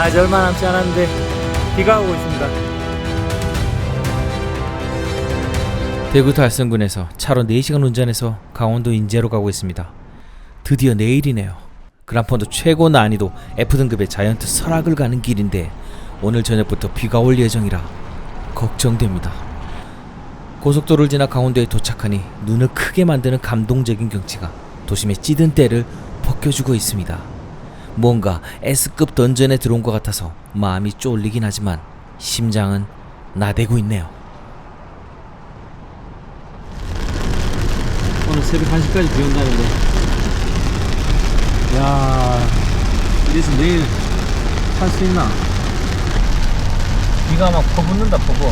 이제 얼마 남지 않았는데 비가 오고 있습니다. 대구 달성군에서 차로 4시간 운전해서 강원도 인제로 가고 있습니다. 드디어 내일이네요. 그란폰도 최고 난이도 F등급의 자이언트 설악을 가는 길인데 오늘 저녁부터 비가 올 예정이라 걱정됩니다. 고속도로를 지나 강원도에 도착하니 눈을 크게 만드는 감동적인 경치가 도심의 찌든 때를 벗겨주고 있습니다. 뭔가 S급 던전에 들어온 것 같아서 마음이 쫄리긴 하지만 심장은 나대고 있네요. 오늘 새벽 1시까지 비 온다는데 야, 이래서 내일 탈 수 있나? 비가 막 퍼붓는다 퍼부.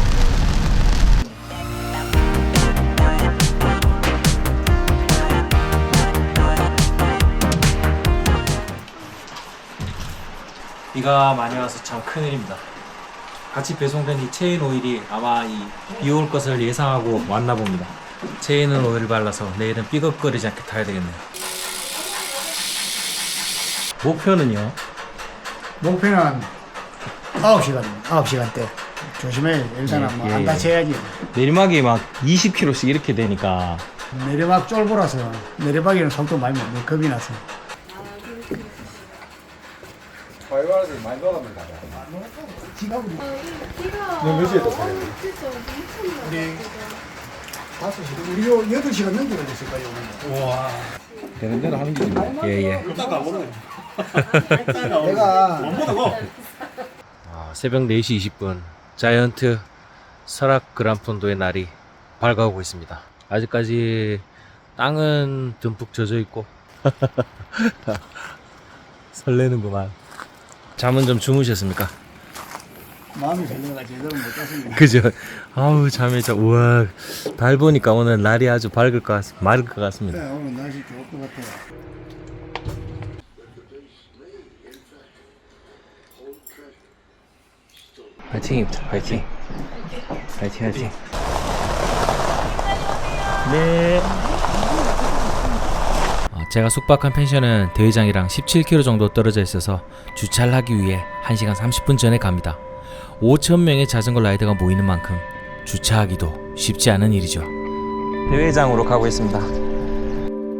비가 많이 와서 참 큰일입니다. 같이 배송된 이 체인 오일이 아마 이 비 올 것을 예상하고 왔나 봅니다. 체인은 오일을 발라서 내일은 삐걱거리지 않게 타야 되겠네요. 목표는요? 목표는 9시간대. 조심해. 일단은 예, 뭐 안 다쳐야지. 내리막이 막 20km씩 이렇게 되니까 내리막 쫄보라서 내리막에는 속도 많이 못 내. 겁이 나서. 바이바라서 많이 나갑니다. 몇 시에 도착해요? 우리 5시, 우리 8시간 넘게 걸렸을까요? 와. 되는 대로 하는 거지. 예예. 내가 새벽 4시 20분 자이언트 설악 그란폰도의 날이 밝아오고 있습니다. 아직까지 땅은 듬뿍 젖어 있고 설레는구만. 잠은 좀 주무셨습니까? 마음이 설레가 제대로 못 잤습니다. 그죠? 아우 잠이 자 우와 달 보니까 오늘 날이 아주 밝을 것 맑을 것 같습니다. 네, 오늘 날씨 좋을 것 같아요. 파이팅입니다. 파이팅. 파이팅 파이팅. 네. 제가 숙박한 펜션은 대회장이랑 17km 정도 떨어져 있어서 주차를 하기 위해 1시간 30분 전에 갑니다. 5,000명의 자전거 라이더가 모이는 만큼 주차하기도 쉽지 않은 일이죠. 대회장으로 가고 있습니다.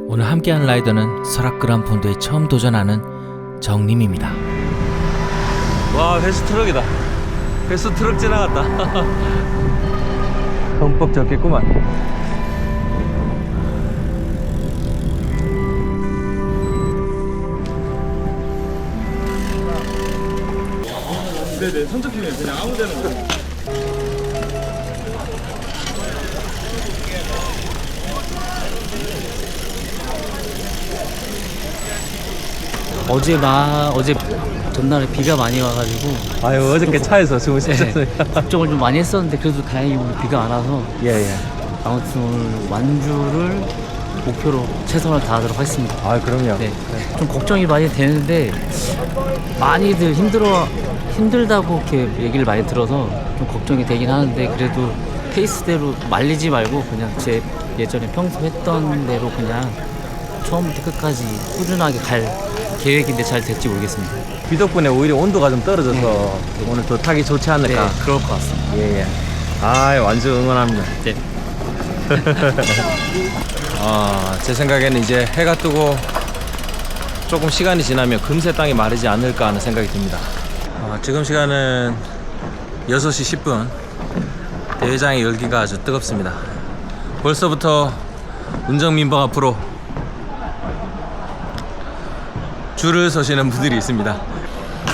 오늘 함께하는 라이더는 설악 그란폰도에 처음 도전하는 정님입니다. 와, 회수 트럭이다. 회수 트럭 지나갔다. 흠뻑 젖겠구만. 네네, 선착순이에요. 그냥 아무 데나 오세요. 어제 전날에 비가 많이 와가지고 아유, 어저께 차에서 주무셨어요. 걱정을 좀 많이 했었는데 그래도 다행히 오늘 비가 안 와서 예예. 아무튼 오늘 완주를 목표로 최선을 다하도록 하겠습니다. 아, 그럼요. 네, 좀 걱정이 많이 되는데 많이들 힘들다고 이렇게 얘기를 많이 들어서 좀 걱정이 되긴 하는데 그래도 페이스대로 말리지 말고 그냥 제 예전에 평소 했던 대로 그냥 처음부터 끝까지 꾸준하게 갈 계획인데 잘 될지 모르겠습니다. 비 덕분에 오히려 온도가 좀 떨어져서 네. 오늘 더 타기 좋지 네, 않을까. 그럴 것 같습니다. 예예. 아, 완전 응원합니다. 네. 제 생각에는 이제 해가 뜨고 조금 시간이 지나면 금세 땅이 마르지 않을까 하는 생각이 듭니다. 지금 시간은 6시 10분. 대회장의 열기가 아주 뜨겁습니다. 벌써부터 운정민방 앞으로 줄을 서시는 분들이 있습니다.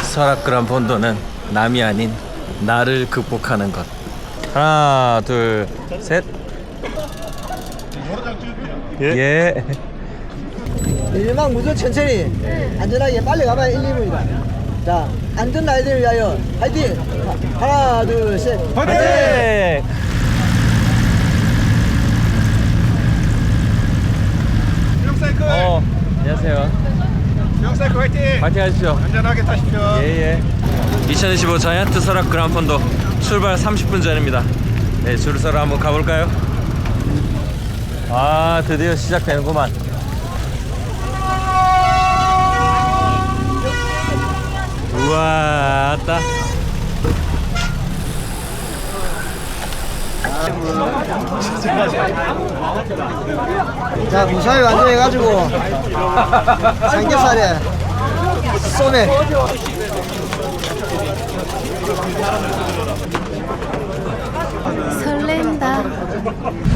설악 그란폰도는 남이 아닌 나를 극복하는 것. 하나, 둘, 셋. 예. 내리막 무조건 천천히 안전하게 빨리 가봐야 1, 2분이다. 자, 안전 라이드를 위하여 화이팅! 하나, 둘, 셋. 화이팅! 수영사이클! 안녕하세요. 수영사이클 화이팅! 파이팅 하십시오. 안전하게 타십시오. 예예. 2025 자이언트 설악 그란폰도 출발 30분 전입니다. 네, 줄을 서러 한번 가볼까요? 드디어 시작되는구만. 우와. 맛있다. 자, 무사히 완성해가지고 삼겹살에 쏘매. 설렌다.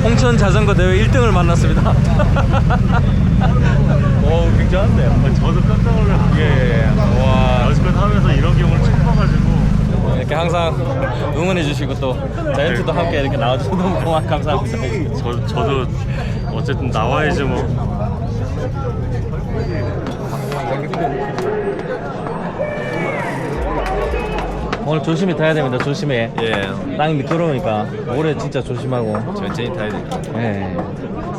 홍천 자전거 대회 1등을 만났습니다. 오, 굉장한데요. 저도 깜짝 놀랐어요. 예. 와. 연습을 하면서 이런 경우를 처음 봐가지고. 이렇게 항상 응원해 주시고 또 자이언트도 함께 이렇게 나와주셔서 너무 감사합니다. 저도 어쨌든 나와야지 뭐. 오늘 조심히 타야 됩니다. 조심해. 예. 땅이 미끄러우니까 올해 진짜 조심하고. 천천히 타야 돼. 예.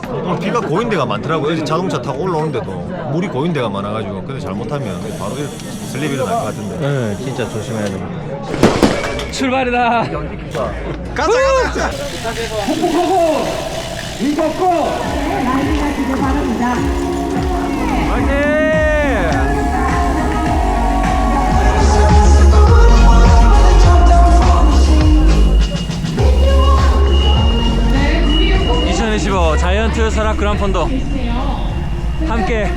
오늘 비가 고인 데가 많더라고요. 이제 자동차 타고 올라오는데도 물이 고인 데가 많아가지고 근데 잘못하면 바로 이렇게 슬립 일어날 것 같은데. 네, 진짜 조심해야 됩니다. 출발이다. 화이팅! 2025 자이언트 설악 그란폰도 함께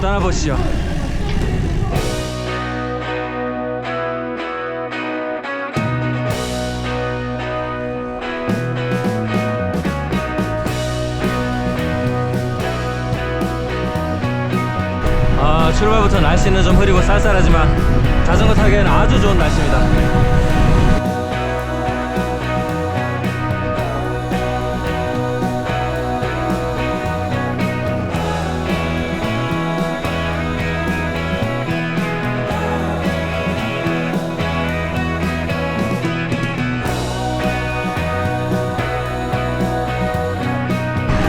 떠나보시죠. 출발부터 날씨는 좀 흐리고 쌀쌀하지만 자전거 타기에는 아주 좋은 날씨입니다.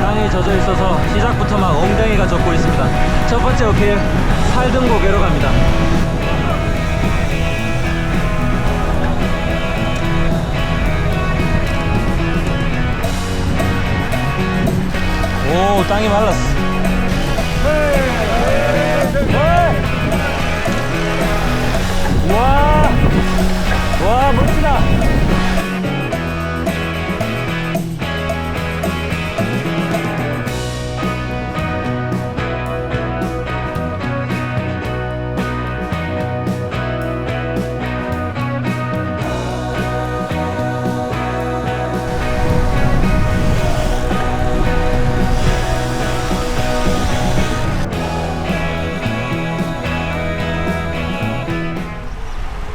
땅이 젖어 있어서 시작부터 막 엉덩이가 젖고 있습니다. 첫 번째 어필 살등고개로 갑니다. 오, 땅이 말랐어. 와, 멋지다.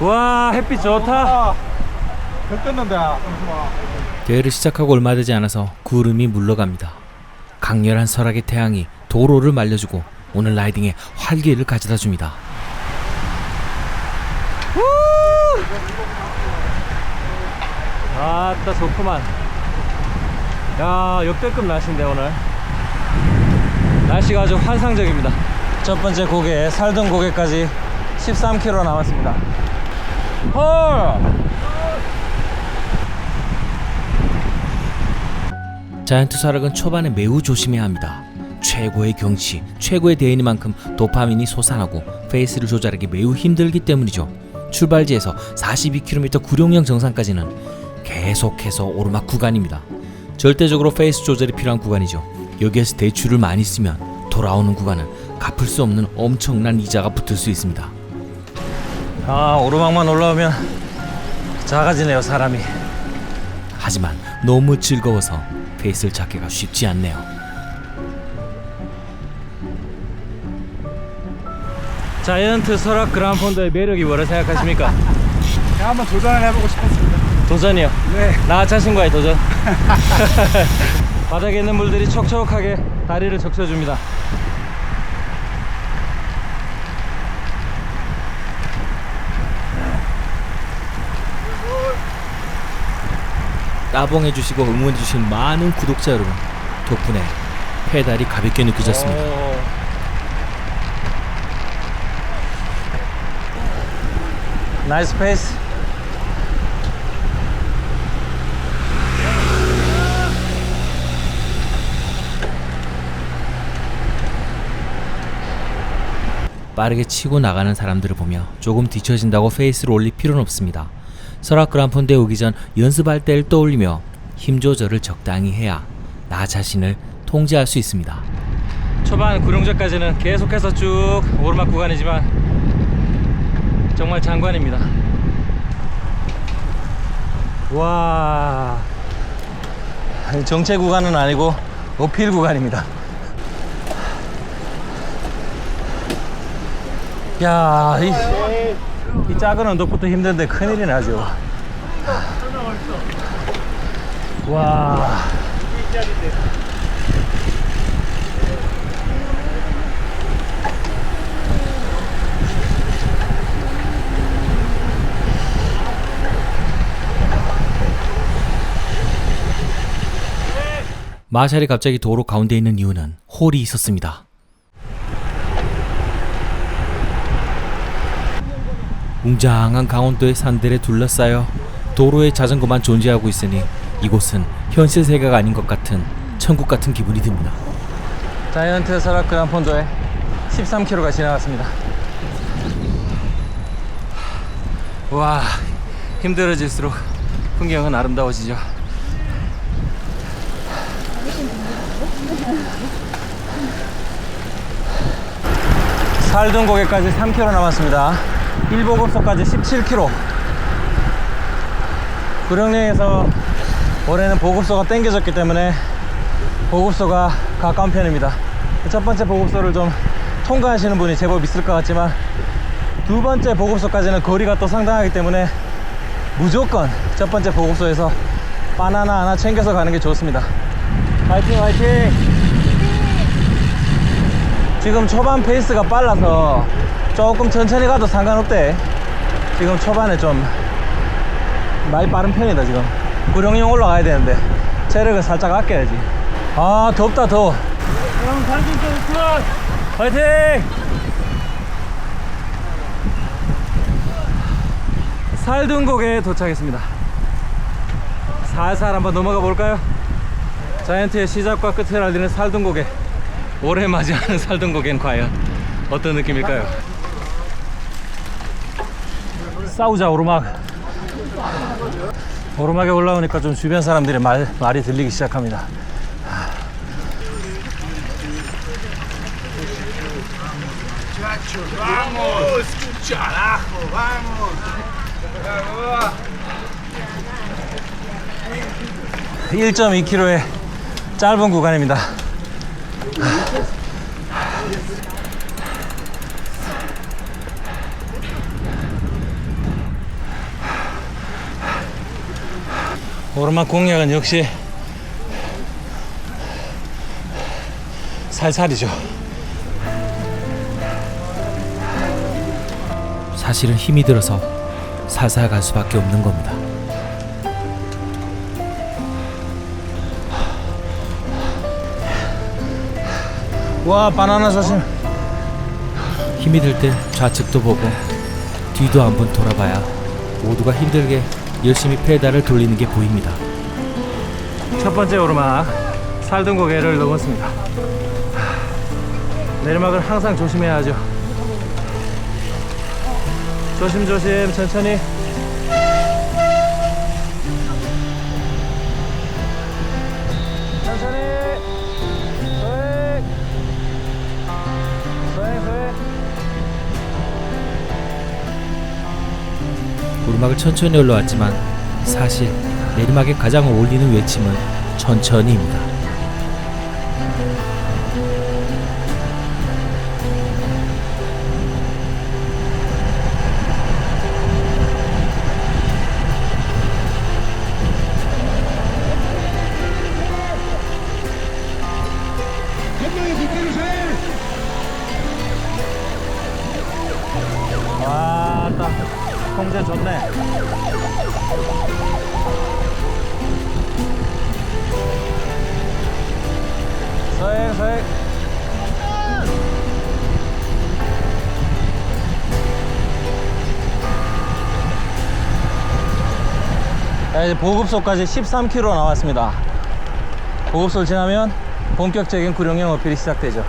와, 햇빛 좋다. 대회를 시작하고 얼마 되지 않아서 구름이 물러갑니다. 강렬한 설악의 태양이 도로를 말려주고 오늘 라이딩에 활기를 가져다 줍니다. 아따 좋구만. 야, 역대급 날씨인데 오늘 날씨가 아주 환상적입니다. 첫 번째 고개 살등 고개까지 13km 남았습니다. 헐! 자이언트 설악은 초반에 매우 조심해야 합니다. 최고의 경치, 최고의 대회니만큼 도파민이 솟아나고 페이스를 조절하기 매우 힘들기 때문이죠. 출발지에서 42km 구룡령 정상까지는 계속해서 오르막 구간입니다. 절대적으로 페이스 조절이 필요한 구간이죠. 여기에서 대출을 많이 쓰면 돌아오는 구간은 갚을 수 없는 엄청난 이자가 붙을 수 있습니다. 아, 오르막만 올라오면 작아지네요, 사람이. 하지만 너무 즐거워서 페이스를 잡기가 쉽지 않네요. 자이언트 설악 그란폰도의 매력이 뭐라 생각하십니까? 제가 한번 도전을 해보고 싶었습니다. 도전이요? 네. 나 자신과의 도전. 바닥에 있는 물들이 촉촉하게 다리를 적셔줍니다. 따봉해주시고 응원해주신 많은 구독자 여러분 덕분에 페달이 가볍게 느껴졌습니다. 나이스 페이스. 빠르게 치고 나가는 사람들을 보며 조금 뒤처진다고 페이스를 올릴 필요는 없습니다. 설악 그란폰대에 오기 전 연습할 때를 떠올리며 힘 조절을 적당히 해야 나 자신을 통제할 수 있습니다. 초반 구룡제까지는 계속해서 쭉 오르막 구간이지만 정말 장관입니다. 와, 정체 구간은 아니고 어필 구간입니다. 야, 이 작은 언덕부터 힘든데 큰일이 나죠. 와. 마샬이 갑자기 도로 가운데 있는 이유는 홀이 있었습니다. 웅장한 강원도의 산들에 둘러싸여 도로에 자전거만 존재하고 있으니 이곳은 현실 세계가 아닌 것 같은 천국 같은 기분이 듭니다. 자이언트 설악 그란폰도에 13km가 지나갔습니다. 와, 힘들어질수록 풍경은 아름다워지죠. 살등고개까지 3km 남았습니다. 1보급소까지 17km. 구룡령에서 올해는 보급소가 땡겨졌기 때문에 보급소가 가까운 편입니다. 첫 번째 보급소를 좀 통과하시는 분이 제법 있을 것 같지만 두 번째 보급소까지는 거리가 또 상당하기 때문에 무조건 첫 번째 보급소에서 바나나 하나 챙겨서 가는 게 좋습니다. 화이팅 화이팅! 지금 초반 페이스가 빨라서 조금 천천히 가도 상관없대. 지금 초반에 좀 많이 빠른 편이다. 지금 구룡령 올라가야 되는데 체력을 살짝 아껴야지. 아, 덥다 더워. 그럼 달진 좀 화이팅! 살등곡에 도착했습니다. 살살 한번 넘어가 볼까요? 자이언트의 시작과 끝을 알리는 살등곡에 올해 맞이하는 살등곡엔 과연 어떤 느낌일까요? 싸우자 오르막. 오르막에 올라오니까 좀 주변 사람들의 말이 들리기 시작합니다. Vamos, carajo, vamos. 1.2km의 짧은 구간입니다. 오르막 공략은 역시 살살이죠. 사실은 힘이 들어서 살살 갈 수밖에 없는 겁니다. 와, 바나나 조심. 힘이 들 땐 좌측도 보고 뒤도 한번 돌아봐야 모두가 힘들게 열심히 페달을 돌리는 게 보입니다. 첫 번째 오르막 살등고개를 넘었습니다. 내리막을 항상 조심해야 하죠. 조심조심 천천히. 천천히. 소액. 오르막을 천천히 올라왔지만 사실 내리막에 가장 어울리는 외침은 천천히입니다. 와따 공제 좋네. 서액. 자, 이제 보급소까지 13km 나왔습니다. 보급소를 지나면 본격적인 구룡령 어필이 시작되죠.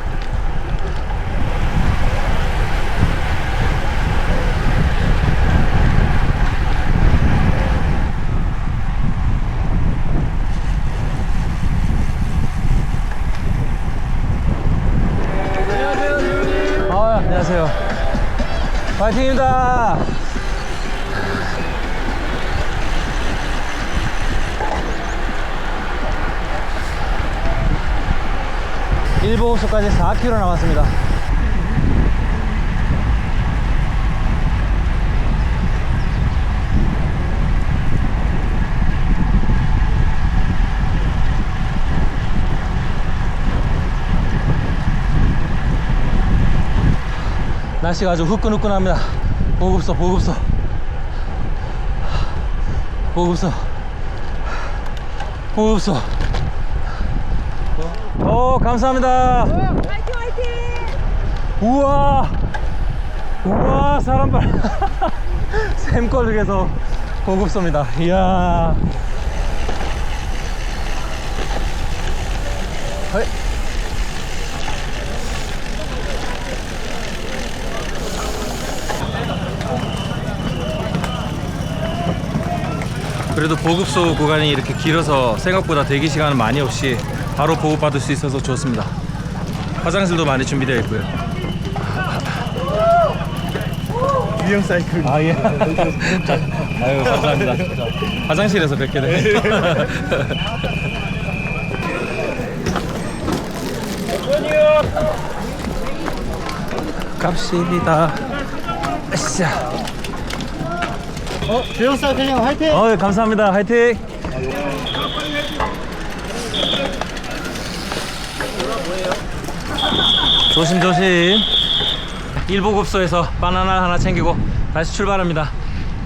안녕하세요. 파이팅입니다. 일보급소까지 4km 남았습니다. 날씨가 아주 후끈후끈합니다. 보급소 오, 감사합니다. 화이팅 화이팅! 우와 사람 발 샘꼴릭에서 보급소입니다. 이야. 어이. 그래도 보급소 구간이 이렇게 길어서 생각보다 대기 시간은 많이 없이 바로 보급받을 수 있어서 좋습니다. 화장실도 많이 준비되어 있고요. 유형 사이클. 아, 예. 아유, 감사합니다. 화장실에서 뵙게 돼. 갑시다. 으쌰. 주영 사이클링 화이팅! 감사합니다. 화이팅! 조심조심. 일보급소에서 바나나 하나 챙기고 다시 출발합니다.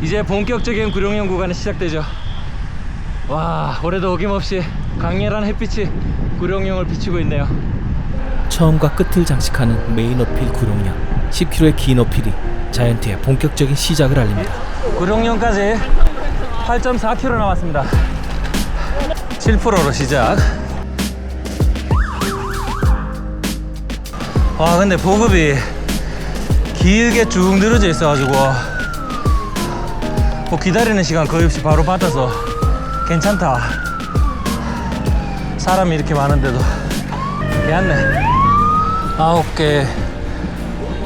이제 본격적인 구룡령 구간이 시작되죠. 와, 올해도 어김없이 강렬한 햇빛이 구룡령을 비추고 있네요. 처음과 끝을 장식하는 메인 어필 구룡령. 10km의 긴 어필이 자이언트의 본격적인 시작을 알립니다. 구룡령까지 8.4km 남았습니다. 7%로 시작. 와, 근데 보급이 길게 쭉 늘어져 있어가지고 뭐 기다리는 시간 거의 없이 바로 받아서 괜찮다. 사람이 이렇게 많은데도 괜찮네. 9개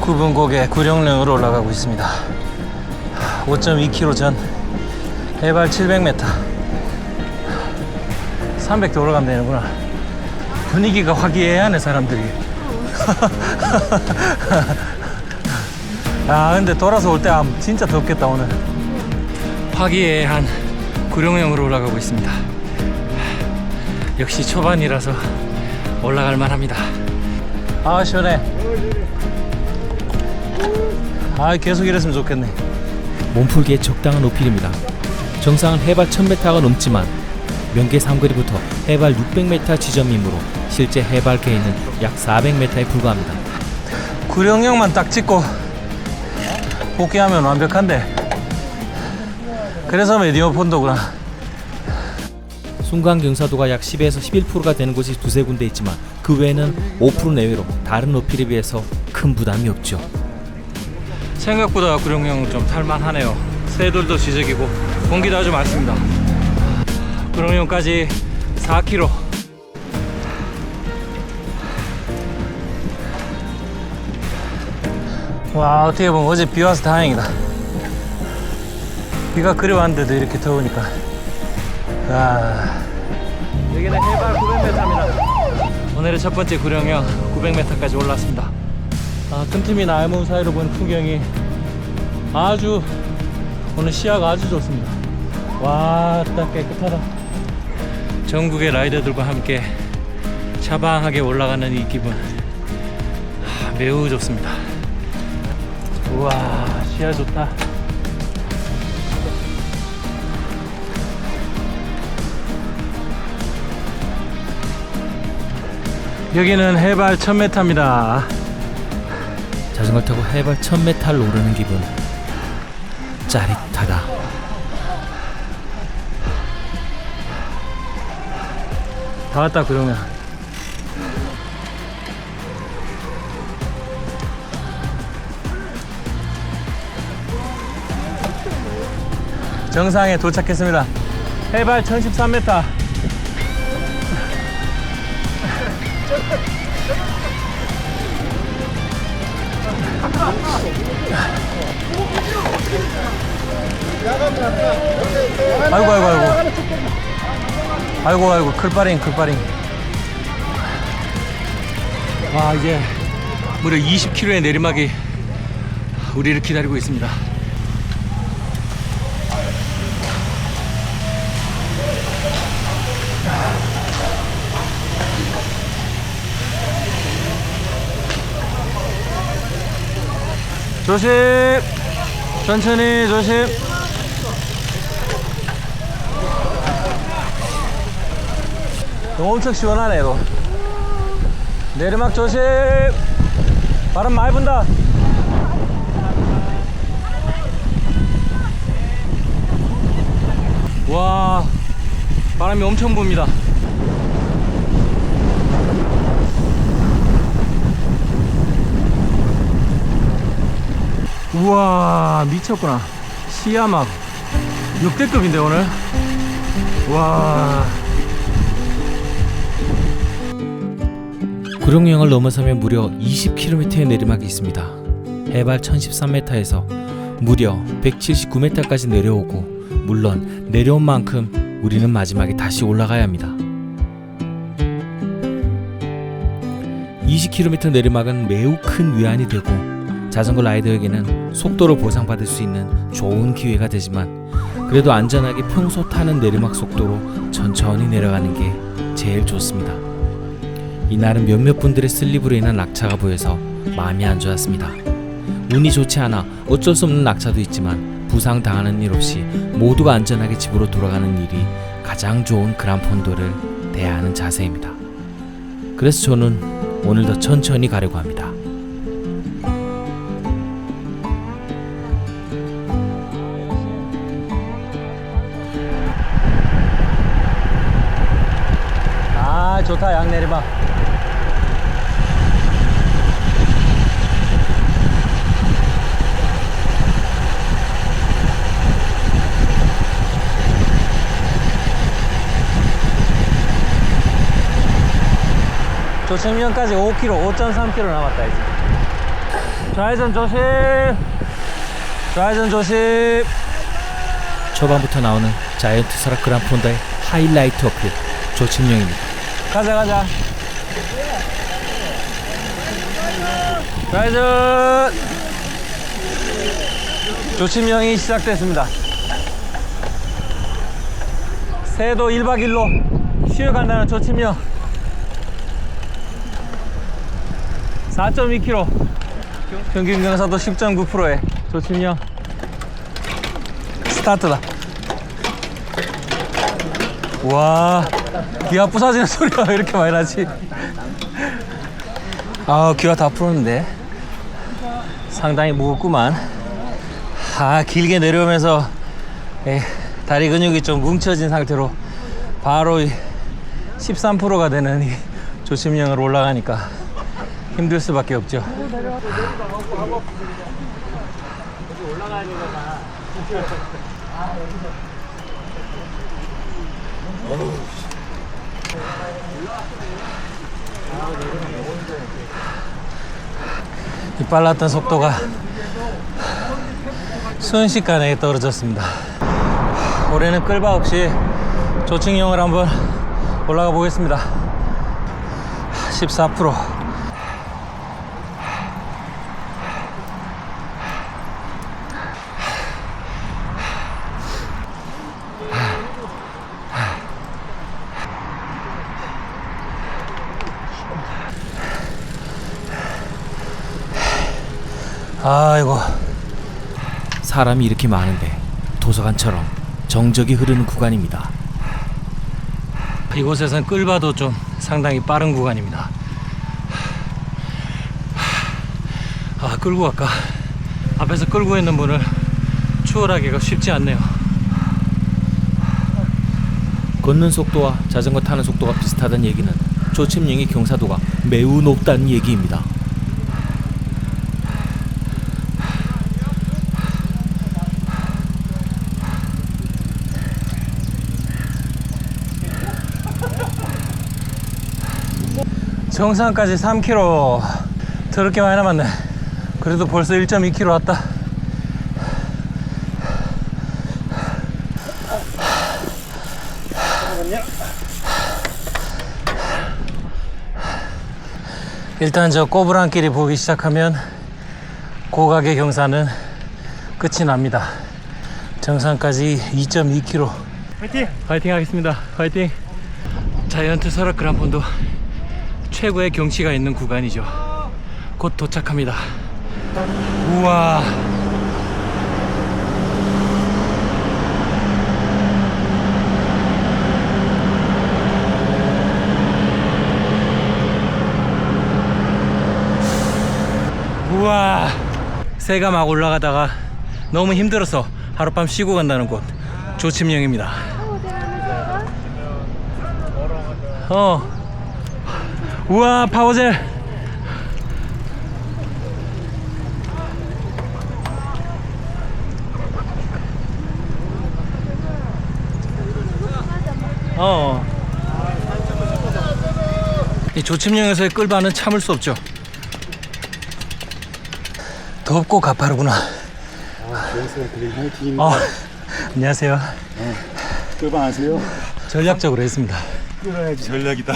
구분곡의 구룡령으로 올라가고 있습니다. 5.2km 전 해발 700m 300도 올라가면 되는구나. 분위기가 화기애애하네 사람들이. 야, 근데 돌아서 올 때 진짜 덥겠다 오늘. 화기애애한 구룡령으로 올라가고 있습니다. 역시 초반이라서 올라갈 만합니다. 아, 시원해. 아, 계속 이랬으면 좋겠네. 몸풀기에 적당한 어필입니다. 정상은 해발 1000m가 넘지만 명계 삼거리부터 해발 600m 지점이므로 실제 해발 K는 약 400m에 불과합니다. 구룡령만 딱 찍고 복귀하면 완벽한데, 그래서 메디어 폰도구나. 순간 경사도가 약 10에서 11%가 되는 곳이 두세 군데 있지만 그 외에는 5% 내외로 다른 어필에 비해서 큰 부담이 없죠. 생각보다 구룡령 좀 탈만하네요. 새돌도 지저귀고 공기도 아주 맑습니다. 구룡령까지 4km. 와, 어떻게 보면 어제 비 와서 다행이다. 비가 그리 왔는데도 이렇게 더우니까. 와, 여기는 해발 900m입니다. 오늘의 첫 번째 구룡령 900m까지 올랐습니다. 틈틈이나 알몸 사이로 보는 풍경이 아주, 오늘 시야가 아주 좋습니다. 와, 딱 깨끗하다. 전국의 라이더들과 함께 샤방하게 올라가는 이 기분, 매우 좋습니다. 우와, 시야 좋다. 여기는 해발 1000m입니다. 자전거 타고 해발 1000m를 오르는 기분 짜릿하다. 다 왔다 그러면. 정상에 도착했습니다. 해발 1013m. 아이고 아이고 아이고 아이고 아이고 클바링 와 이제 무려 20km의 내리막이 우리를 기다리고 있습니다. 조심 천천히 조심. 엄청 시원하네 이거. 내리막 조심. 바람 많이 분다. 와 바람이 엄청 붑니다. 우와 미쳤구나. 시야 막 역대급인데 오늘. 와 구룡령을 넘어서면 무려 20km의 내리막이 있습니다. 해발 1013m에서 무려 179m까지 내려오고, 물론 내려온 만큼 우리는 마지막에 다시 올라가야 합니다. 20km 내리막은 매우 큰 위안이 되고 자전거 라이더에게는 속도를 보상받을 수 있는 좋은 기회가 되지만, 그래도 안전하게 평소 타는 내리막 속도로 천천히 내려가는 게 제일 좋습니다. 이날은 몇몇 분들의 슬립으로 인한 낙차가 보여서 마음이 안 좋았습니다. 운이 좋지 않아 어쩔 수 없는 낙차도 있지만 부상 당하는 일 없이 모두가 안전하게 집으로 돌아가는 일이 가장 좋은 그란폰도를 대하는 자세입니다. 그래서 저는 오늘 더 천천히 가려고 합니다. 아 좋다 양내리막. 조천면까지 5km, 5.3km 남았다 이제. 좌회전 조심. 좌회전 조심. 초반부터 나오는 자이언트 설악 그란폰도의 하이라이트 어필 조침령입니다. 가자. 좌회전. 조침령이 시작됐습니다. 새해도 1박 2일로 쉬어간다는 조침령. 4.2km 평균 경사도 10.9%의 조침령 스타트다. 와 귀가 부서지는 소리가 왜 이렇게 많이 나지? 아 귀가 다 풀었는데 상당히 무겁구만. 아 길게 내려오면서 다리 근육이 좀 뭉쳐진 상태로 바로 13%가 되는 이 조침령으로 올라가니까 힘들 수밖에 없죠. 이 빨랐던 속도가 순식간에 떨어졌습니다. 올해는 끌바 없이 조칭형을 한번 올라가 보겠습니다. 14%. 아이고 사람이 이렇게 많은데 도서관처럼 정적이 흐르는 구간입니다. 이곳에선 끌바도 좀 상당히 빠른 구간입니다. 아 끌고 갈까? 앞에서 끌고 있는 분을 추월하기가 쉽지 않네요. 걷는 속도와 자전거 타는 속도가 비슷하다는 얘기는 조침령의 경사도가 매우 높다는 얘기입니다. 정상까지 3km 더럽게 많이 남았네. 그래도 벌써 1.2km 왔다. 일단 저 꼬부랑길이 보기 시작하면 고각의 경사는 끝이 납니다. 정상까지 2.2km. 화이팅! 파이팅 하겠습니다. 파이팅. 자이언트 설악 그란폰도 최고의 경치가 있는 구간이죠. 곧 도착합니다. 우와. 우와. 새가 막 올라가다가 너무 힘들어서 하룻밤 쉬고 간다는 곳 조침령입니다. 우와 파워젤. 이 조침령에서의 끌바는 참을 수 없죠. 덥고 가파르구나. 안녕하세요. 끌방 아세요? 전략적으로 했습니다. 끌어야지 전략이다.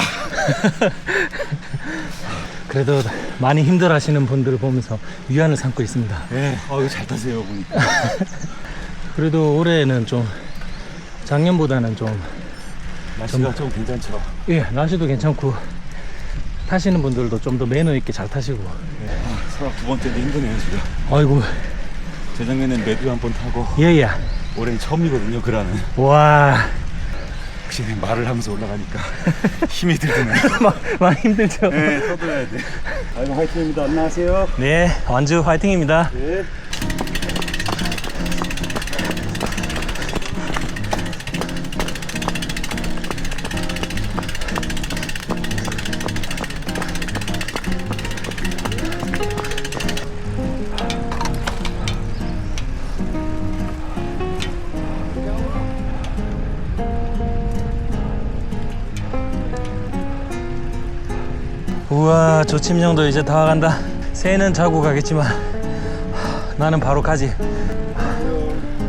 그래도 많이 힘들어 하시는 분들을 보면서 위안을 삼고 있습니다. 네, 이거 잘 타세요, 보니까. 그래도 올해는 좀 작년보다는 좀 날씨가 좀 괜찮죠. 예, 날씨도 괜찮고 타시는 분들도 좀 더 매너 있게 잘 타시고. 설악 두 번째도 힘드네요, 지금. 아이고. 재작년엔 매주 한 번 타고 예예. 올해는 처음이거든요, 그라는. 와. 확실히 말을 하면서 올라가니까 힘이 들더네요. 많이 힘들죠. 네, 서둘러야 돼. 아이고 화이팅입니다. 안녕하세요. 네, 완주 화이팅입니다. 네. 우와, 조침령도 이제 다 와간다. 새는 자고 가겠지만 나는 바로 가지.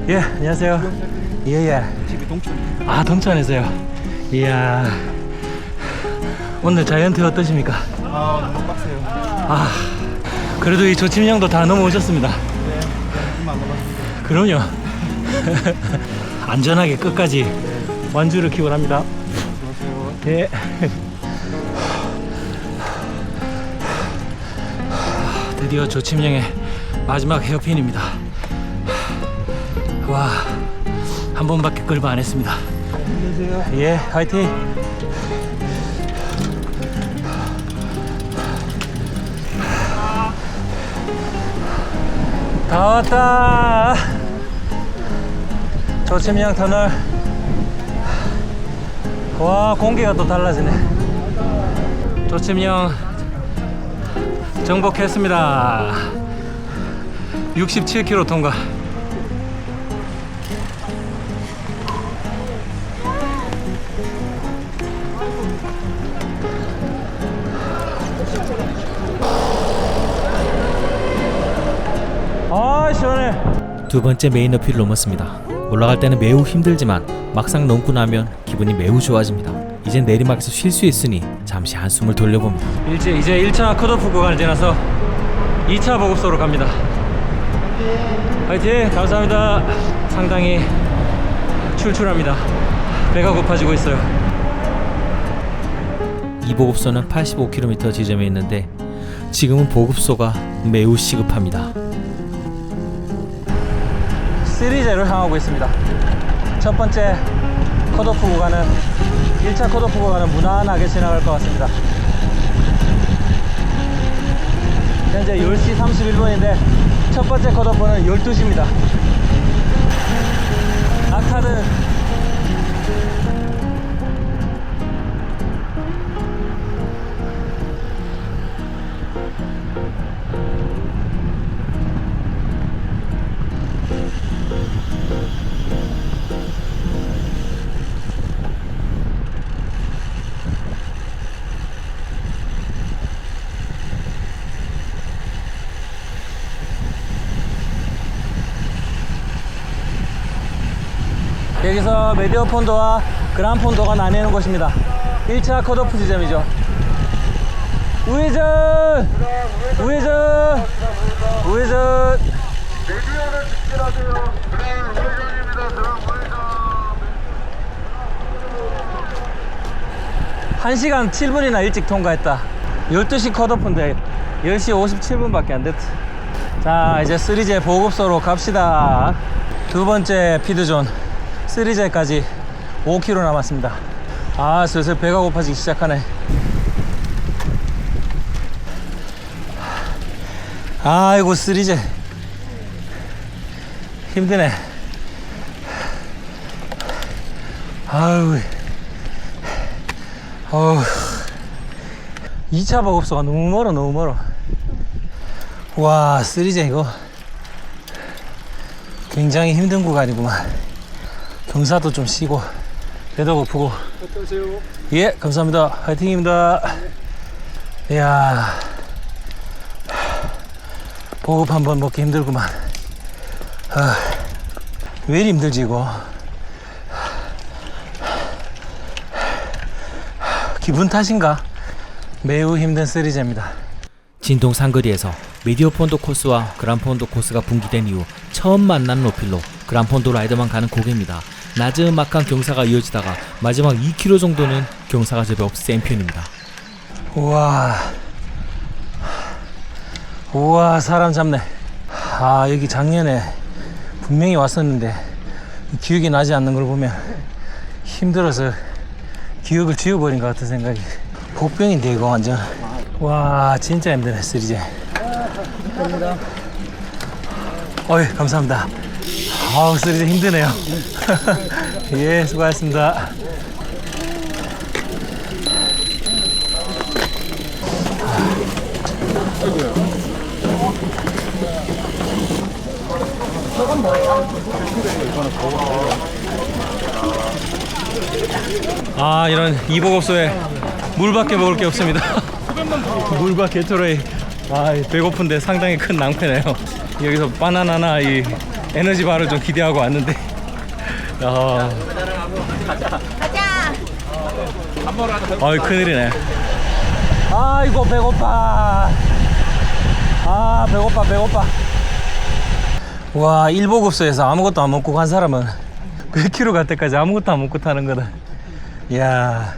예, 안녕하세요. 예예. 집이 동천입니다. 아, 동천에서요. 이야. 오늘 자이언트 어떠십니까? 너무 빡세요. 아, 그래도 이 조침령도 다 넘어오셨습니다. 네, 얼마 안 남았습니다. 그럼요. 안전하게 끝까지 완주를 기원합니다. 수고하세요. 예. 드디어 조침령의 마지막 헤어핀입니다. 와, 한 번밖에 끌바 안 했습니다. 예, 화이팅. 다 왔다. 조침령 터널. 와, 공기가 또 달라지네. 조침령 정복했습니다. 67km 통과. 아, 시원해. 두 번째 메인 어필을 넘었습니다. 올라갈 때는 매우 힘들지만 막상 넘고 나면 기분이 매우 좋아집니다. 이젠 내리막에서 쉴 수 있으니 잠시 한숨을 돌려봅니다. 이제 1차 컷오프 구간을 지나서 2차 보급소로 갑니다. 화이팅! 감사합니다. 상당히 출출합니다. 배가 고파지고 있어요. 이 보급소는 85km 지점에 있는데 지금은 보급소가 매우 시급합니다. 시리즈를 향하고 있습니다. 첫 번째 컷오프 구간은 1차 컷오프 구간은 무난하게 지나갈 것 같습니다. 현재 10시 31분인데 첫 번째 컷오프는 12시입니다. 아카드 여기서 메디어 폰도와 그란 폰도가 나뉘는 곳입니다. 1차 컷오프 지점이죠. 우회전! 우회전! 우회전! 1시간 7분이나 일찍 통과했다. 12시 컷오프인데 10시 57분밖에 안 됐다. 자, 이제 3제 보급소로 갑시다. 두 번째 피드존 3제까지 5km 남았습니다. 아, 슬슬 배가 고파지기 시작하네. 아이고, 3제 힘드네. 아유, 2차 보급소가 너무 멀어, 너무 멀어. 와, 3제 이거 굉장히 힘든 구간이구만. 경사도 좀 쉬고 배도 고프고. 예, 감사합니다. 화이팅입니다. 이야, 보급 한번 먹기 힘들구만. 왜 이리 힘들지 이거. 기분 탓인가? 매우 힘든 3제입니다. 진동 상거리에서 메디어폰도 코스와 그란폰도 코스가 분기된 이후 처음 만나는 어필로 그란폰도 라이더만 가는 고개입니다. 나즈막한 경사가 이어지다가 마지막 2km 정도는 경사가 제법 센 편입니다. 우와, 우와, 사람 잡네. 아, 여기 작년에 분명히 왔었는데 기억이 나지 않는 걸 보면 힘들어서 기억을 지워버린 것 같은 생각이. 복병인데 이거 완전. 와, 진짜 힘드네 3제. 감사합니다. 어이, 감사합니다. 아우, 3제 힘드네요. 예, 수고하셨습니다. 아, 이런 이보급소에 물밖에 먹을 게 없습니다. 물과 게토레이. 아, 배고픈데 상당히 큰 낭패네요. 여기서 바나나나 이 에너지 바를 좀 기대하고 왔는데. 아이, 큰일이네. 아이고, 배고파. 아, 배고파, 배고파. 와, 1보급소에서 아무것도 안 먹고 간 사람은 100km 갈 때까지 아무것도 안 먹고 타는 거다. 이야,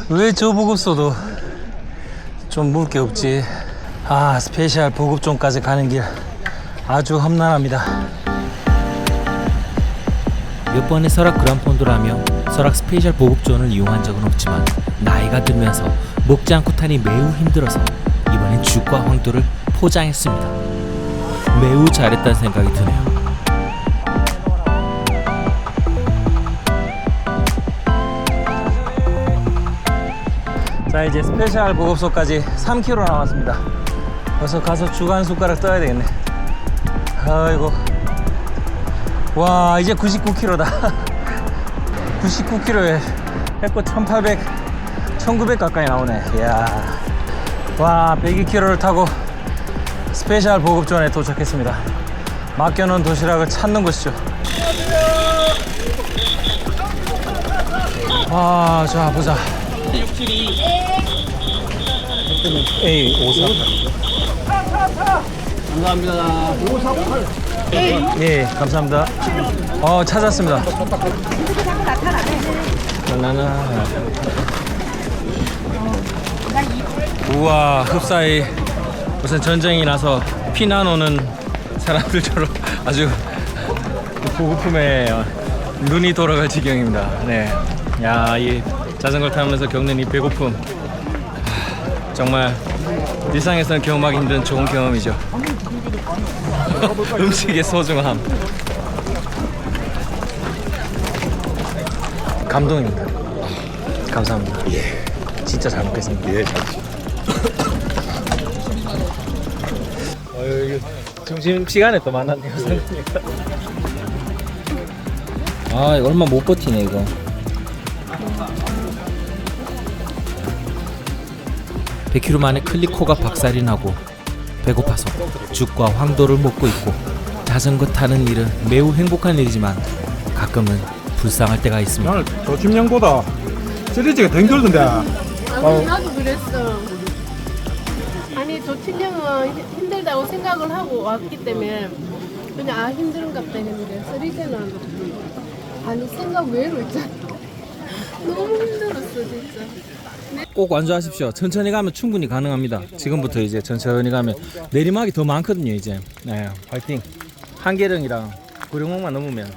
왜 저 보급소도 좀 먹을 게 없지. 아, 스페셜 보급존까지 가는 길 아주 험난합니다. 몇 번의 설악 그란폰도라며 설악 스페셜 보급존을 이용한 적은 없지만 나이가 들면서 먹지 않고 타니 매우 힘들어서 이번엔 죽과 황도를 포장했습니다. 매우 잘했다는 생각이 드네요. 자, 이제 스페셜 보급소까지 3km 남았습니다. 어서 가서 주간 숟가락 떠야 되겠네. 아이고, 와, 이제 99km다 99km에 했고 1800, 1900 가까이 나오네. 이야, 와, 102km를 타고 스페셜 보급존에 도착했습니다. 맡겨놓은 도시락을 찾는 곳이죠. 아, 자, 보자. A 54. 감사합니다. 548. 예, 감사합니다. 찾았습니다. 바나나. 우와, 흡사히 무슨 전쟁이 나서 피난 오는 사람들처럼 아주 보급품에 눈이 돌아갈 지경입니다. 네, 야, 이 자전거 타면서 겪는 이 배고픔, 정말 일상에서는 경험하기 힘든 좋은 경험이죠. 음식의 소중함, 감동입니다. 감사합니다. 예, 진짜 잘 먹겠습니다. 예, 잘 점심 시간에 또 만났네요. 아, 얼마 못 버티네 이거. (100km) 만에 클리코가 박살이 나고 배고파서 죽과 황도를 먹고 있고, 자전거 타는 일은 매우 행복한 일이지만 가끔은 불쌍할 때가 있습니다. 나는 조침령보다 시리즈가 더 힘들던데. 아니 나도 그랬어. 아니 조친령은 힘들다고 생각을 하고 왔기 때문에 그냥 힘든가 보다 했는데 쓰리제는 아니 생각 외로 있잖아. 너무 힘들었어 진짜. 꼭 완주하십시오. 천천히 가면 충분히 가능합니다. 지금부터 이제 천천히 가면 내리막이 더 많거든요. 이제 네, 파이팅. 한계령이랑 구룡목만 넘으면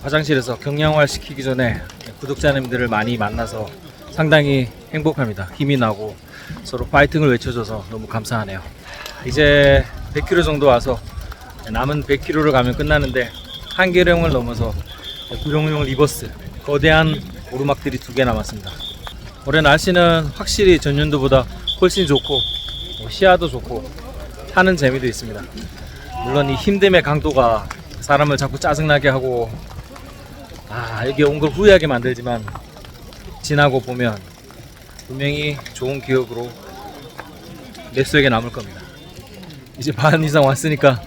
화장실에서 경량화 시키기 전에 구독자님들을 많이 만나서 상당히 행복합니다. 힘이 나고 서로 파이팅을 외쳐줘서 너무 감사하네요. 이제 100km 정도 와서 남은 100km를 가면 끝나는데 한계령을 넘어서 구룡목 리버스 거대한 오르막들이 2개 남았습니다. 올해 날씨는 확실히 전년도보다 훨씬 좋고 시야도 좋고 타는 재미도 있습니다. 물론 이 힘듦의 강도가 사람을 자꾸 짜증나게 하고 여기 온 걸 후회하게 만들지만 지나고 보면 분명히 좋은 기억으로 뇌속에 남을 겁니다. 이제 반 이상 왔으니까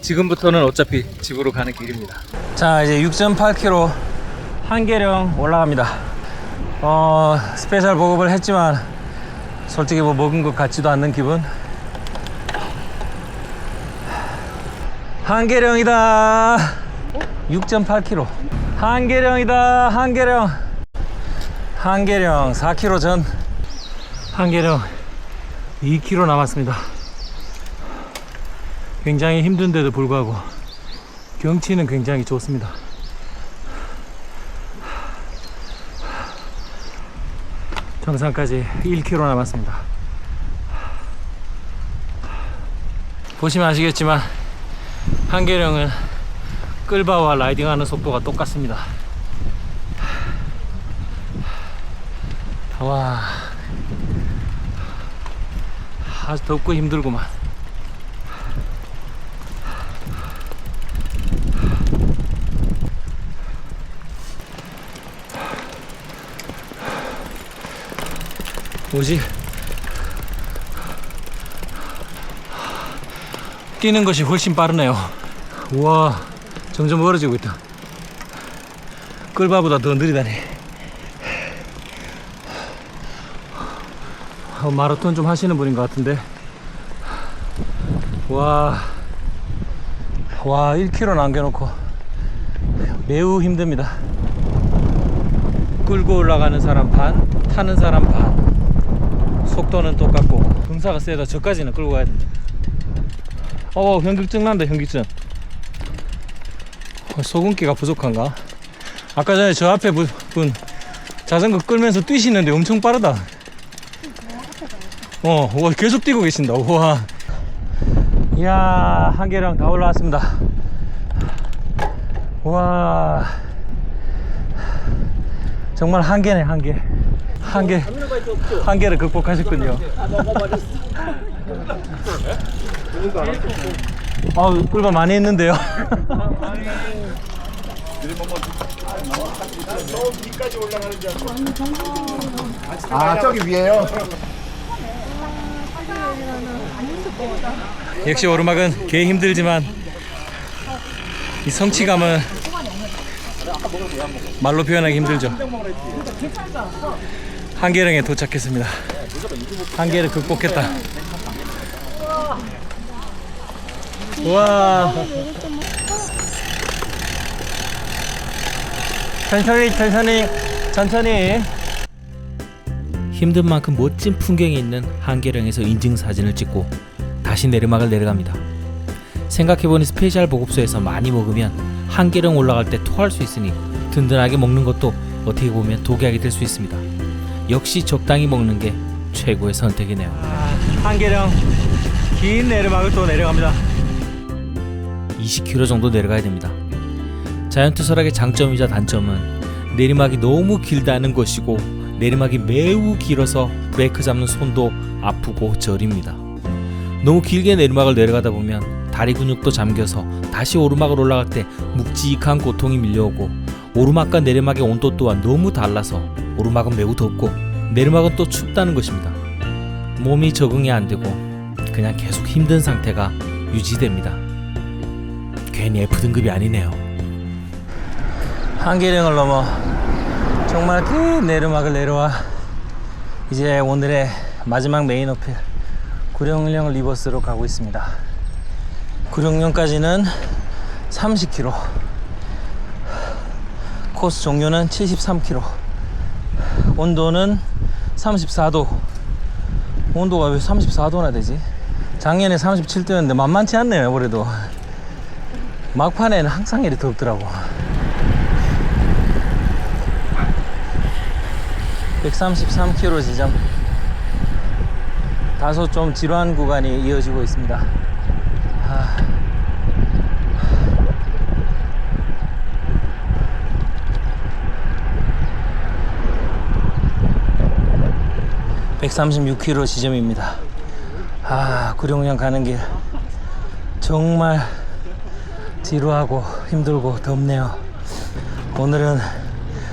지금부터는 어차피 집으로 가는 길입니다. 자, 이제 6.8km 한계령 올라갑니다. 스페셜 보급을 했지만 솔직히 뭐 먹은 것 같지도 않는 기분. 한계령이다. 6.8km 한계령이다. 한계령 4km 전 한계령 2km 남았습니다. 굉장히 힘든데도 불구하고 경치는 굉장히 좋습니다. 정상까지 1km 남았습니다. 보시면 아시겠지만 한계령은 끌바와 라이딩하는 속도가 똑같습니다. 와, 아주 덥고 힘들구만. 뭐지? 뛰는 것이 훨씬 빠르네요. 우와, 점점 멀어지고 있다. 끌바보다 더 느리다니. 마라톤 좀 하시는 분인 것 같은데. 와 1km 남겨놓고 매우 힘듭니다. 끌고 올라가는 사람 반, 타는 사람 반. 속도는 똑같고 경사가 세다. 저까지는 끌고 가야 됩니다. 현기증 난다. 현기증. 소금기가 부족한가? 아까 전에 저 앞에 분 자전거 끌면서 뛰시는데 엄청 빠르다. 계속 뛰고 계신다. 우와. 이야, 한계령 다 올라왔습니다. 와, 정말 한계네. 한계를 극복하셨군요. 꿀밤 많이 했는데요. 저기 위에요. 역시 오르막은 개 힘들지만 이 성취감은 말로 표현하기 힘들죠. 한계령에 도착했습니다. 한계를 극복했다. 와, 천천히. 힘든 만큼 멋진 풍경이 있는 한계령에서 인증사진을 찍고 다시 내리막을 내려갑니다. 생각해보니 스페셜 보급소에서 많이 먹으면 한계령 올라갈 때 토할 수 있으니 든든하게 먹는 것도 어떻게 보면 독약이 될 수 있습니다. 역시 적당히 먹는 게 최고의 선택이네요. 한계령 긴 내리막을 또 내려갑니다. 20km 정도 내려가야 됩니다. 자이언트 설악의 장점이자 단점은 내리막이 너무 길다는 것이고 내리막이 매우 길어서 브레이크 잡는 손도 아프고 저립니다. 너무 길게 내리막을 내려가다 보면 다리 근육도 잠겨서 다시 오르막을 올라갈 때 묵직한 고통이 밀려오고 오르막과 내리막의 온도 또한 너무 달라서 오르막은 매우 덥고 내리막은 또 춥다는 것입니다. 몸이 적응이 안 되고 그냥 계속 힘든 상태가 유지됩니다. 괜히 F등급이 아니네요. 한계령을 넘어 정말 긴 내리막을 내려와 이제 오늘의 마지막 메인 어필 구룡령 리버스로 가고 있습니다. 구룡령까지는 30km, 코스 종료는 73km, 온도는 34도. 온도가 왜 34도나 되지? 작년에 37도였는데 만만치 않네요. 올해도 막판에는 항상 이렇게 덥더라고. 133km 지점, 다소 좀 지루한 구간이 이어지고 있습니다. 136km 지점입니다. 구룡령 가는 길 정말 지루하고 힘들고 덥네요. 오늘은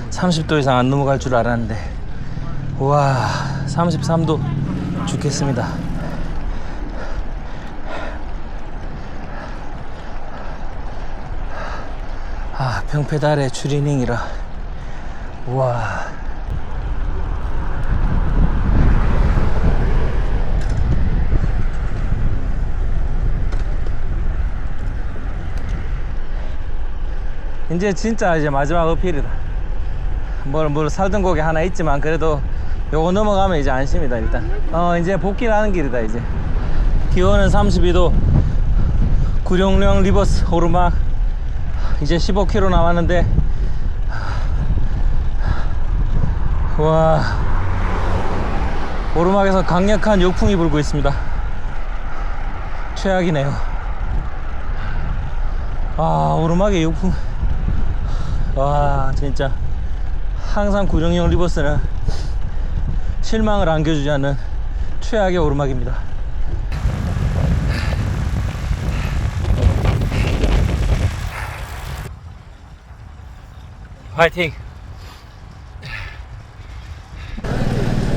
30도 이상 안 넘어갈 줄 알았는데 우와 33도 죽겠습니다. 평페달의 추리닝이라 우와. 이제 진짜 이제 마지막 어필이다. 뭘 살던 곡이 하나 있지만 그래도 요거 넘어가면 이제 안심이다. 일단 이제 복귀하는 길이다. 이제 기온은 32도, 구룡령 리버스 오르막 이제 15km 남았는데 와, 오르막에서 강력한 역풍이 불고 있습니다. 최악이네요. 오르막에 역풍. 와, 진짜 항상 구룡령 리버스는 실망을 안겨주지 않는 최악의 오르막입니다. 화이팅!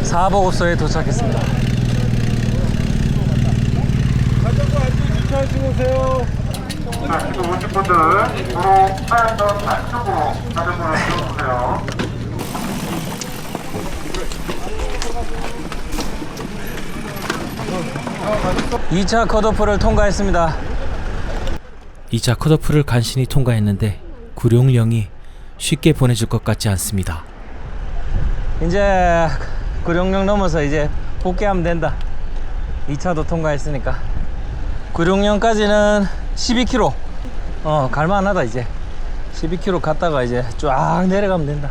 4보고서에 도착했습니다. 자전거 안쪽 주차하시고 오세요. 자, 지금 오신 분들 도로 파양전 안쪽으로 자전거를 세워주세요. 2차 컷오프를 통과했습니다. 2차 컷오프를 간신히 통과했는데 구룡령이 쉽게 보내줄 것 같지 않습니다. 이제 구룡령 넘어서 이제 복귀하면 된다. 2차도 통과했으니까. 구룡령까지는 12km. 갈만하다. 이제 12km 갔다가 이제 쫙 내려가면 된다.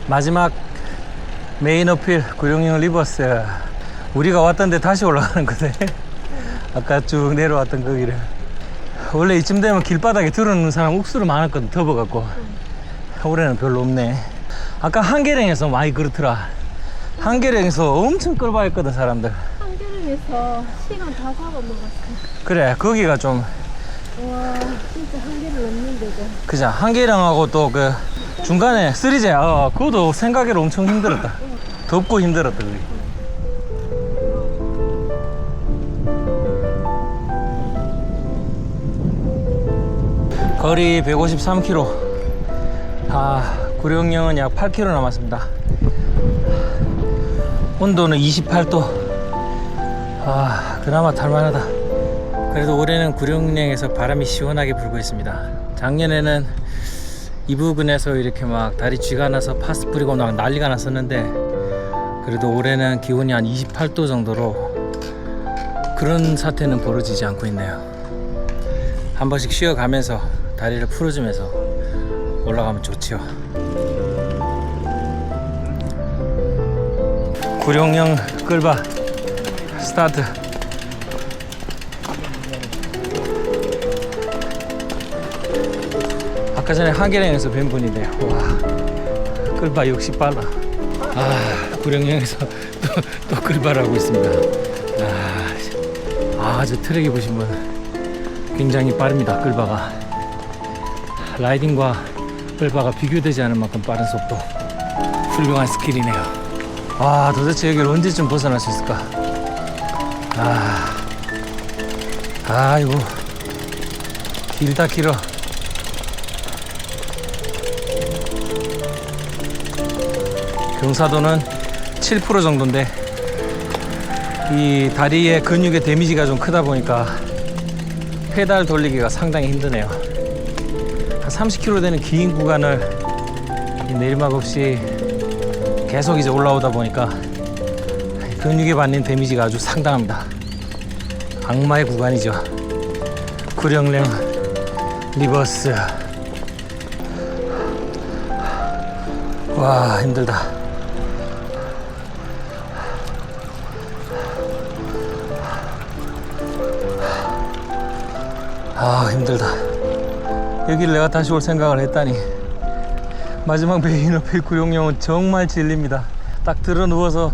마지막 메인 어필 구룡령 리버스. 우리가 왔던 데 다시 올라가는 거네. 아까 쭉 내려왔던 거기를. 원래 이쯤 되면 길바닥에 들어오는 사람 옥수로 많았거든. 덮어갖고. 올해는 별로 없네. 아까 한계령에서 많이 그렇더라. 한계령에서 엄청 끌바했거든 사람들. 한계령에서 시간 다 잡아먹었어. 그래, 거기가 좀 와, 진짜 한계를 넘는데도. 그자. 한계령하고 또 그 중간에 쓰리제 그것도 생각외로 엄청 힘들었다. 덥고 힘들었다 거기. 거리 153km. 구룡령은 약 8km 남았습니다. 온도는 28도. 그나마 탈만하다. 그래도 올해는 구룡령에서 바람이 시원하게 불고 있습니다. 작년에는 이 부근에서 이렇게 막 다리 쥐가 나서 파스 뿌리고 막 난리가 났었는데 그래도 올해는 기온이 한 28도 정도로 그런 사태는 벌어지지 않고 있네요. 한 번씩 쉬어가면서 다리를 풀어주면서 올라가면 좋지요. 구룡령 끌바 스타트. 아까 전에 한계령에서 뵌 분인데요. 와, 끌바 역시 빨라. 구룡령에서 또 끌바를 하고 있습니다. 저 트랙에 보시면 굉장히 빠릅니다. 끌바가 라이딩과 끌바가 비교되지 않을 만큼 빠른 속도. 훌륭한 스킬이네요. 도대체 여기를 언제쯤 벗어날 수 있을까? 이거 길다 길어. 경사도는 7% 정도인데 이 다리의 근육의 데미지가 좀 크다 보니까 페달 돌리기가 상당히 힘드네요. 한 30km 되는 긴 구간을 이 내리막 없이 계속 이제 올라오다 보니까 근육에 받는 데미지가 아주 상당합니다. 악마의 구간이죠. 구령령 리버스. 와, 힘들다. 아, 힘들다. 여기를 내가 다시 올 생각을 했다니. 마지막 메인 어필 구룡령은 정말 질립니다. 딱 들어 누워서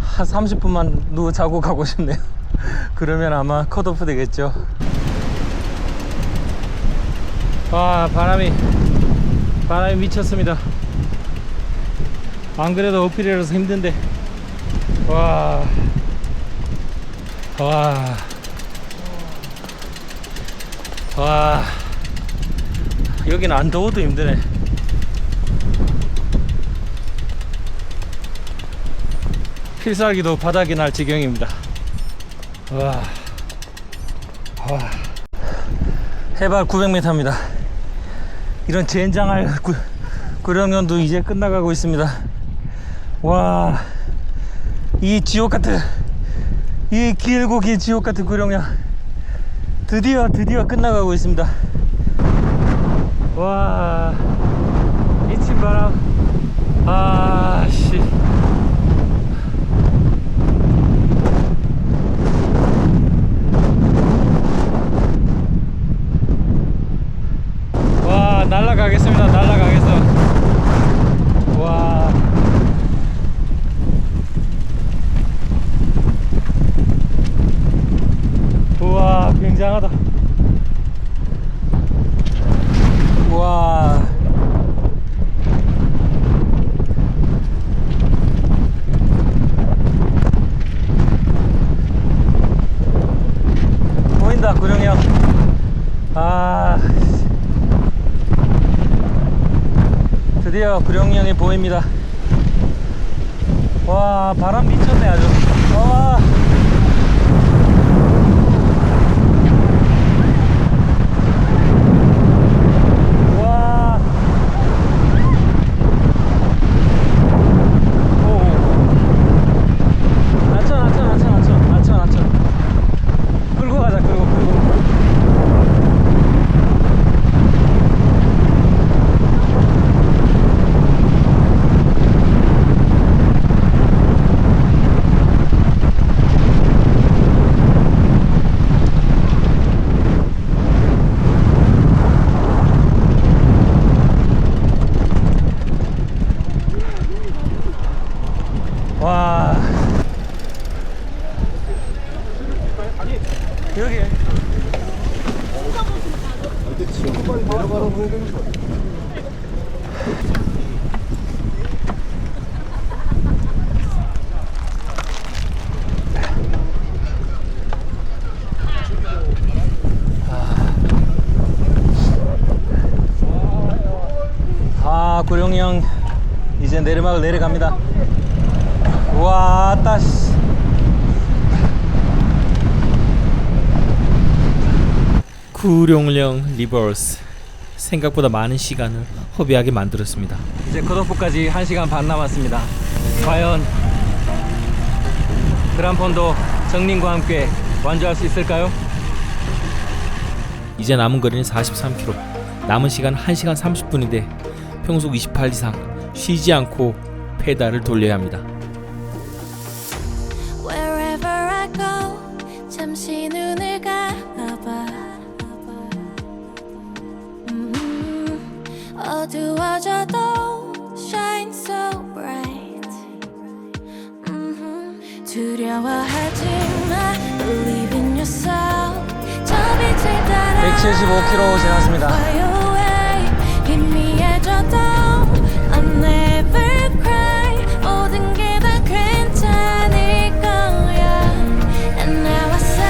한 30분만 누워 자고 가고 싶네요. 그러면 아마 컷오프 되겠죠. 와, 바람이 미쳤습니다. 안 그래도 어필이라서 힘든데. 와. 여기는 안 더워도 힘드네. 필살기도 바닥이 날 지경입니다. 해발 900m입니다. 이런 젠장할 구령연도 이제 끝나가고 있습니다. 와, 이 지옥 같은, 이 길고 긴 지옥 같은 구령연 드디어 끝나가고 있습니다. 와, 미친 바람. 아씨. 와, 날라가겠습니다. 날라가겠어. 와. 우와, 굉장하다. 와. 보인다, 구령이 형. 아. 드디어 구령이 형이 보입니다. 와, 바람 미쳤네, 아주. 와. 와, 여기 구룡이 형 이제 내리막을 내려갑니다. 와, 따시. 구룡령 리버스. 생각보다 많은 시간을 허비하게 만들었습니다. 이제 컷오프까지 1시간 반 남았습니다. 과연 그란폰도 정림과 함께 완주할 수 있을까요? 이제 남은 거리는 43km. 남은 시간 1시간 30분인데 평속 28 이상 쉬지 않고 페달을 돌려야 합니다. Wherever I go, 잠시 눈을 감아봐. 어두워져도 shine so bright. 두려워하지 마, believe in yourself. 저 빛을 따라 175km 지났습니다. fly away. 희미해져도 I'll never cry. 모든 게 다 괜찮을 거야. And now I say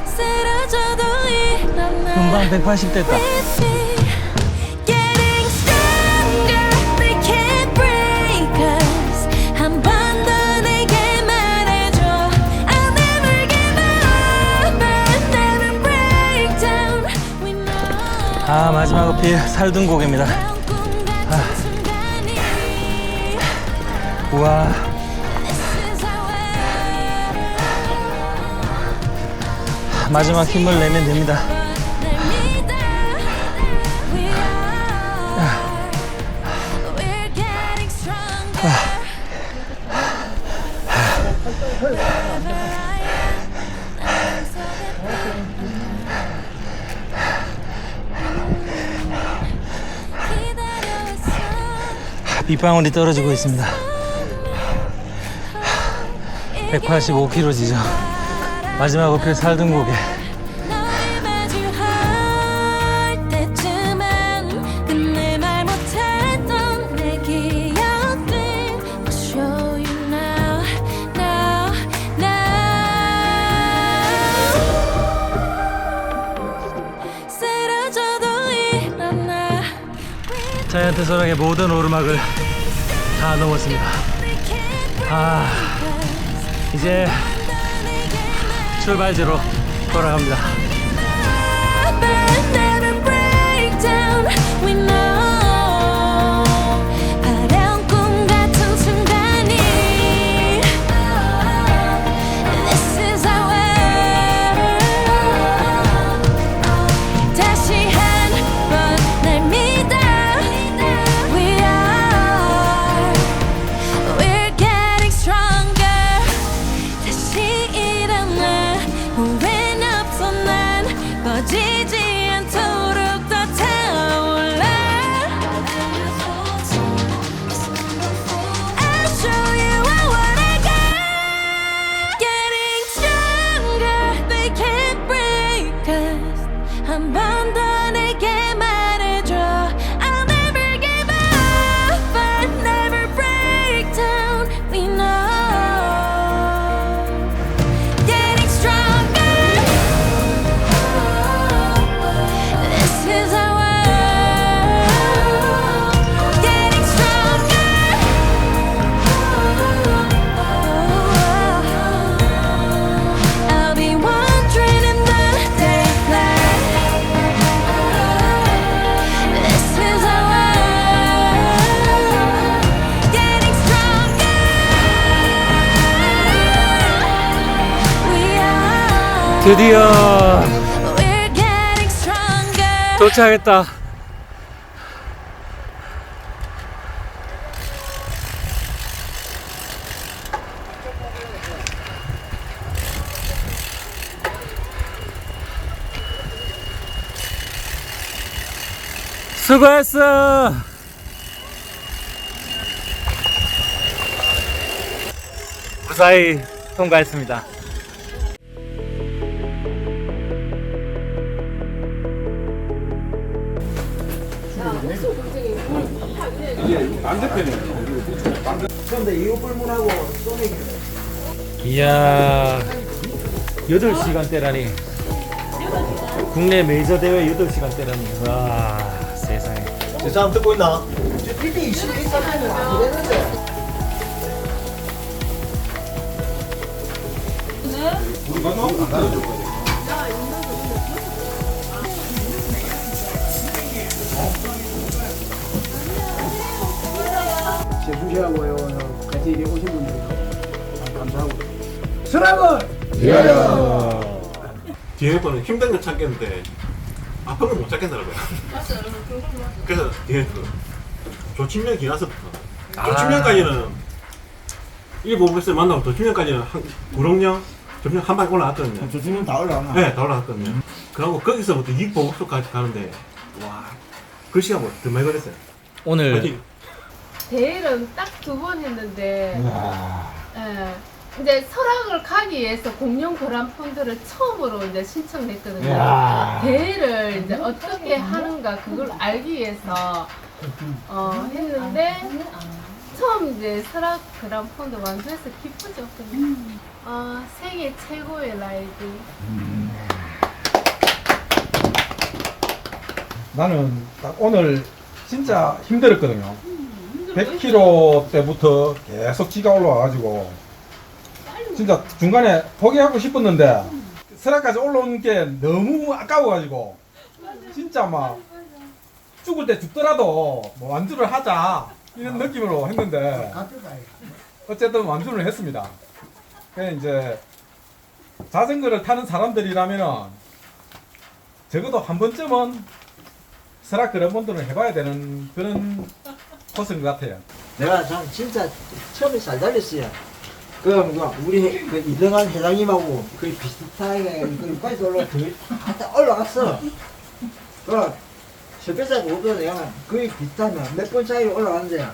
쓰러져도 일어나. 금방 180 됐다. With me, getting stronger. 아, 마지막 어필 살등고개입니다. 꿈 같은 순간이 우와. This is our way. 마지막 힘을 내면 됩니다. 날 믿어. We are. We're getting stronger. Wherever I am, I'm so 기다려왔어. 빗방울이 떨어지고 있습니다. 185km 지점. 마지막 어필 살등고개. 너를 마주할 때쯤엔 끝내 말 못했던 내 기억들 I'll show you now, now, now. 쓰러져도 일어나. 자이언트 소랑의 모든 오르막을 다 넘었습니다. 아, 이제 출발지로 돌아갑니다. Never break down. We know. 화려한 꿈 같은 순간이 This is our way. 다시 한번 날 믿어. We are. We're getting stronger. 다시 일어나. 후회는 없어 난 꺼지지 않도록 더 타올라. I'll show you what I got. Getting stronger. They can't break us. 한 번 더 내게 말해줘. I'll never give up. I'll never break down. We know. Getting stronger. This is our world. Getting stronger. I'll be wandering in the daylight. This is our world. Getting stronger. We are. 드디어 We're getting stronger. 도착했다. 수고했어. 무사히 통과했습니다. 이야 8시간대라니 국내 메이저 대회 8시간대라니 와 세상에 저 사람 듣고 있나? 1대 21사면은 안 되는데. 제주시하고요 같이 이리 오신 분들 감사하고 서랑은 뒤에 거는 힘든 걸 찾겠는데 아픈 걸 못 찾겠더라고요. 그래서 뒤에 조친명 기나서부터 조친명까지는 1부부에서 만나고 조친명까지는 한 9령 점점 한 방에 올라왔거든요. 조준은 다 올라가나? 네, 다 올라갔거든요. 그리고 거기서부터 6보급소까지 가는데 와, 그 시간 뭐 더 많이 걸렸어요. 오늘 아직 대회는 딱 2번 했는데 예, 이제 설악을 가기 위해서 공룡 그란폰드를 처음으로 이제 신청했거든요. 대회를 이제 어떻게 하는가 그걸 알기 위해서 했는데 처음 이제 설악 그란폰드 완주해서 기쁘죠. 세계 최고의 라이드. 나는 딱 오늘 진짜 힘들었거든요. 100km 때부터 계속 지가 올라와가지고 진짜 중간에 포기하고 싶었는데 설악까지 올라온 게 너무 아까워가지고 진짜 막 죽을 때 죽더라도 뭐 완주를 하자 이런 느낌으로 했는데 어쨌든 완주를 했습니다. 그래서 이제 자전거를 타는 사람들이라면은 적어도 한 번쯤은 설악 그런 분들은 해봐야 되는 그런 코스인 것 같아요. 내가 참 진짜 처음에 잘 달렸어요. 그럼 우리 그 이등한 회장님하고 그 비슷하게 그까지 올라갔어. 그 스페셜 보도 내가 거의 비슷하면 몇 번 차이로 올라갔는데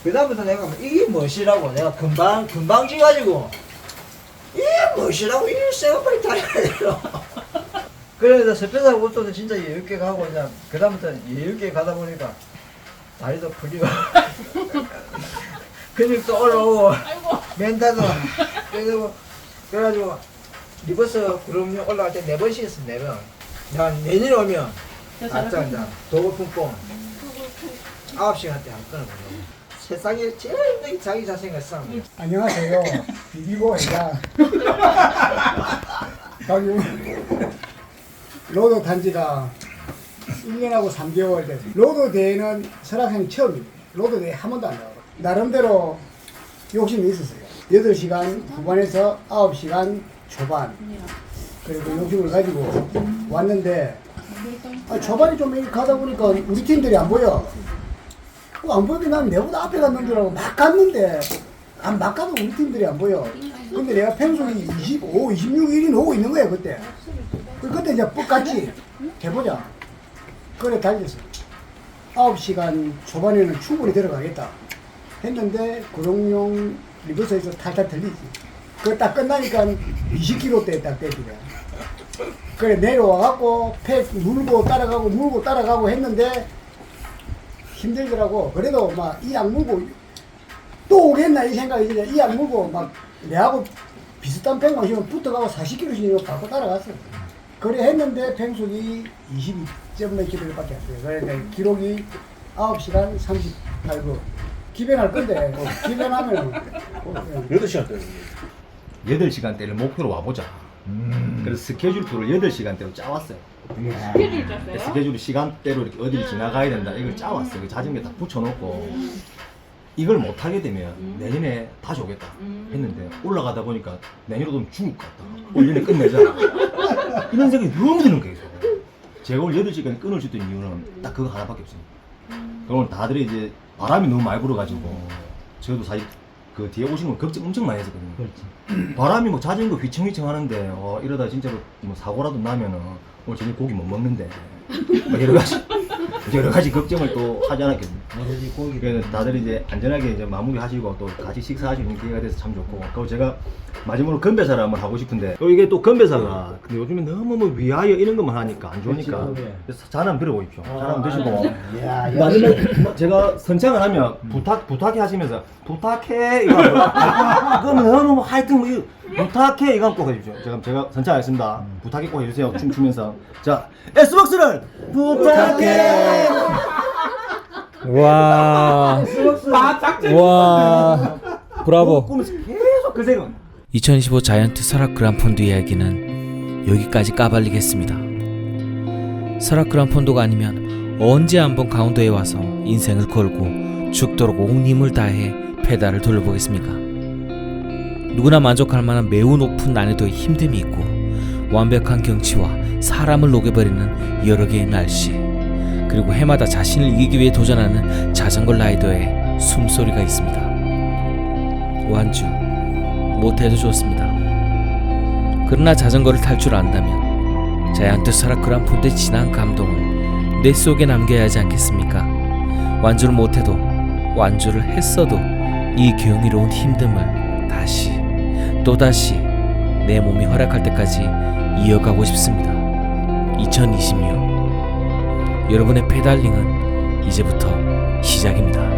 그 다음부터 내가 이게 멋이라고 내가 금방 지가지고 이게 멋이라고 이게 세워버리 달려야 돼요. 그래서 스페셜 보도도 진짜 여유있게 가고 이제 그 다음부터 여유있게 가다 보니까 다리도 풀리고 근육도 올라오고 멘탈도 그래가지고 리버스 구름역 올라갈 때 4번씩 했어. 4번. 난 내년에 오면 아짜 이제 도구 품고 9시간 때 한 끊어 보려고. 세상에 제일 힘든 게 자기 자신과 싸움. 안녕하세요. 비비고 회장. 로드 단지가 1년하고 3개월 됐어요. 로드 대회는 설악생 처음이에요. 로드 대회 한 번도 안 나와요. 나름대로 욕심이 있었어요. 8시간 후반에서 9시간 초반. 그리고 욕심을 가지고 왔는데 초반에 좀 이렇게 가다 보니까 우리 팀들이 안 보여. 안 보이면 난 내보다 앞에 갔는 줄 알고 막 갔는데 막 가도 우리 팀들이 안 보여. 근데 내가 평소에 25, 26, 1인 오고 있는 거야 그때. 그때 이제 뻑갔지. 해보자. 그래 달렸어. 9시간 초반에는 충분히 들어가겠다 했는데 구룡용 리버스에서 탈탈 들리지. 그거 딱 끝나니까 20km대에 딱 되더래. 그래 내려와갖고 팩 물고 따라가고 했는데 힘들더라고. 그래도 막 이 약 물고 또 오겠나 이 생각이 들어. 이 약 물고 막 내하고 비슷한 팩 마시면 붙어가고 40km씩 바꿔 따라갔어. 그래 했는데 팽속이 22몇 킬로밖에 안 돼요. 그러니까 기록이 9시간 38분. 기변할 건데 기변하면 8시간대 8시간대를 목표로 와보자. 그래서 스케줄표를 8시간대로 짜왔어요. 스케줄 짰어요? 스케줄 시간대로 이렇게 어디를 지나가야 된다. 이걸 짜왔어요. 자전거에 다 붙여놓고 이걸 못하게 되면 내년에 다시 오겠다 했는데 올라가다 보니까 내년에도 좀 죽을 것 같다. 올 년에 끝내자. 이런 생각이 너무 드는 거예요. 제가 오늘 8시간 끊을 수 있던 이유는 딱 그거 하나밖에 없습니다. 오늘 다들 이제 바람이 너무 많이 불어가지고 저도 사실 그 뒤에 오시는 거 걱정 엄청 많이 했었거든요. 그렇지. 바람이 뭐 자전거 휘청휘청 하는데 이러다 진짜로 뭐 사고라도 나면은 오늘 저녁 고기 못 먹는데 뭐 여러 가지 걱정을 또 하지 않았겠습니까? 그래서 다들 이제 안전하게 이제 마무리하시고 또 같이 식사하시는 기회가 돼서 참 좋고. 그리고 제가 마지막으로 건배사를 한번 하고 싶은데 또 이게 또 건배사가 근데 요즘에 너무 뭐 위하여 이런 것만 하니까 안 좋으니까 그래서 잘 한번 들어보십시오. 잘 한번 드시고 마지막에 제가 선창을 하면 부탁해 하시면서 부탁해 이거 그러면 너무 뭐 하여튼 뭐 부탁해 이거 꼭 해주십시오. 제가 선창하겠습니다. 부탁해 꼭 해주세요. 춤추면서 자 S박스를 부탁해. 와, 와, 브라보. 계속 그 생각. 2025 자이언트 설악 그란폰도 이야기는 여기까지 까발리겠습니다. 설악 그란폰도가 아니면 언제 한번 강원도에 와서 인생을 걸고 죽도록 온 힘을 다해 페달을 돌려보겠습니까? 누구나 만족할 만한 매우 높은 난이도의 힘듦이 있고 완벽한 경치와 사람을 녹여버리는 여러 개의 날씨, 그리고 해마다 자신을 이기기 위해 도전하는 자전거 라이더의 숨소리가 있습니다. 완주 못해도 좋습니다. 그러나 자전거를 탈 줄 안다면 자이언트 설악 그란폰도의 진한 감동을 내 속에 남겨야 하지 않겠습니까? 완주를 못해도 완주를 했어도 이 경이로운 힘듦을 다시 또다시 내 몸이 허락할 때까지 이어가고 싶습니다. 2026 여러분의 페달링은 이제부터 시작입니다.